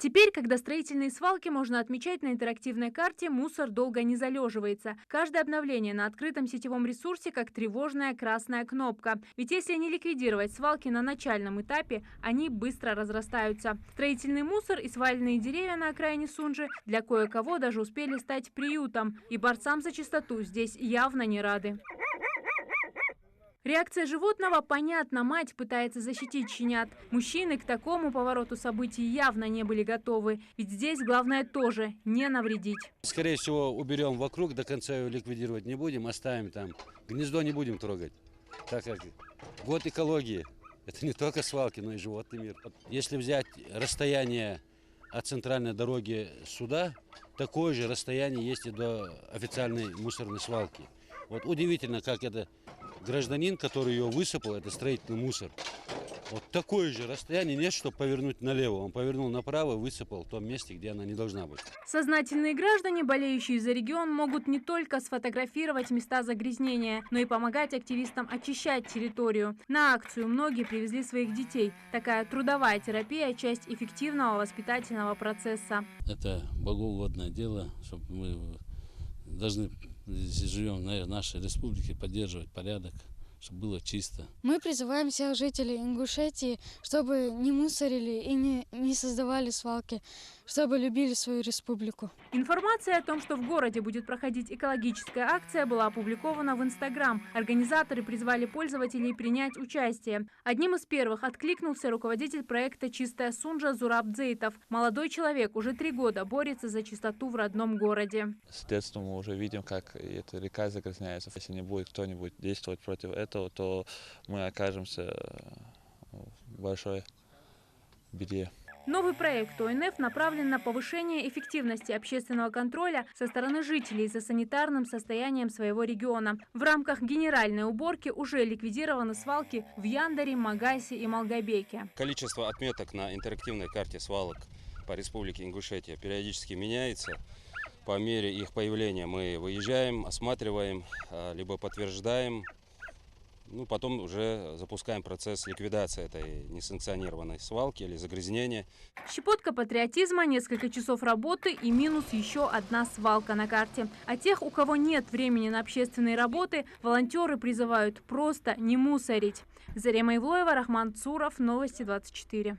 Теперь, когда строительные свалки можно отмечать на интерактивной карте, мусор долго не залеживается. Каждое обновление на открытом сетевом ресурсе как тревожная красная кнопка. Ведь если не ликвидировать свалки на начальном этапе, они быстро разрастаются. Строительный мусор и сваленные деревья на окраине Сунжи для кое-кого даже успели стать приютом. И борцам за чистоту здесь явно не рады. Реакция животного понятна. Мать пытается защитить щенят. Мужчины к такому повороту событий явно не были готовы. Ведь здесь главное тоже не навредить. Скорее всего, уберем вокруг, до конца его ликвидировать не будем, оставим там. Гнездо не будем трогать. Так как год экологии. Это не только свалки, но и животный мир. Если взять расстояние от центральной дороги сюда, такое же расстояние есть и до официальной мусорной свалки. Вот удивительно, как это гражданин, который ее высыпал, это строительный мусор. Вот такое же расстояние нет, чтобы повернуть налево. Он повернул направо и высыпал в том месте, где она не должна быть. Сознательные граждане, болеющие за регион, могут не только сфотографировать места загрязнения, но и помогать активистам очищать территорию. На акцию многие привезли своих детей. Такая трудовая терапия – часть эффективного воспитательного процесса. Это богоугодное дело, чтобы мы должны, если живем в нашей республике, поддерживать порядок, чтобы было чисто. Мы призываем всех жителей Ингушетии, чтобы не мусорили и не создавали свалки, чтобы любили свою республику. Информация о том, что в городе будет проходить экологическая акция, была опубликована в Инстаграм. Организаторы призвали пользователей принять участие. Одним из первых откликнулся руководитель проекта «Чистая Сунжа» Зураб Дзейтов. Молодой человек уже 3 года борется за чистоту в родном городе. С детства мы уже видим, как эта река загрязняется. Если не будет кто-нибудь действовать против этого, то мы окажемся в большой беде. Новый проект ОНФ направлен на повышение эффективности общественного контроля со стороны жителей за санитарным состоянием своего региона. В рамках генеральной уборки уже ликвидированы свалки в Яндаре, Магасе и Малгобеке. Количество отметок на интерактивной карте свалок по республике Ингушетия периодически меняется. По мере их появления мы выезжаем, осматриваем, либо подтверждаем. Потом уже запускаем процесс ликвидации этой несанкционированной свалки или загрязнения. Щепотка патриотизма, несколько часов работы и минус еще одна свалка на карте. А тех, у кого нет времени на общественные работы, волонтеры призывают просто не мусорить. Зарема Ивлоева, Рахман Цуров, Новости 24.